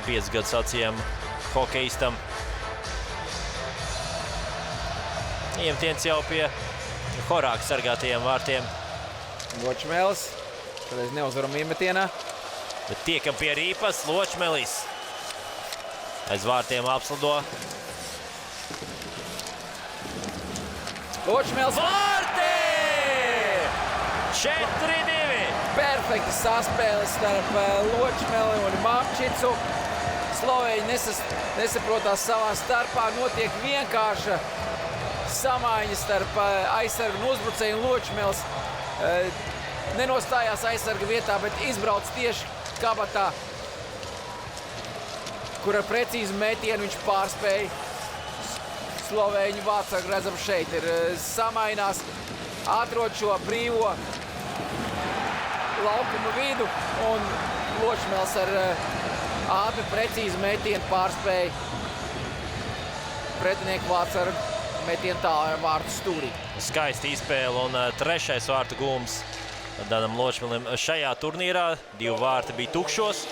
5 gadus acījām hokeistam. Iemtiens jau pie Horāka sargātajiem vārtiem. Ločmēlis, šoreiz neuzvaram iemetienā. Bet tiekam pie Rīpas, Ločmelis. Aiz vārtiem apslido. Ločmēlis. Vārti! 4-2! Perfekta saspēle starp Ločmeli un Marčicu. Slovēņi nesaprotās savā starpā. Notiek vienkārša samaiņa starp aizsargu un uzbrucēju. Ločmelis nenostājās aizsarga vietā, bet izbrauc tieši kabatā, kur ar precīzu metienu viņš pārspēja slovēņu vārtsargu. Redzam, šeit ir samainās, atrod šo brīvo laukuma vidu, un Ločmels ar ātri precīzu metienu pārspēja pretinieku vārtsargu metienu tālāk vārtu stūrī. Skaisti izspēle un trešais vārtu gūms Danam Ločmelim šajā turnīrā. 2 vārti bija tukšos.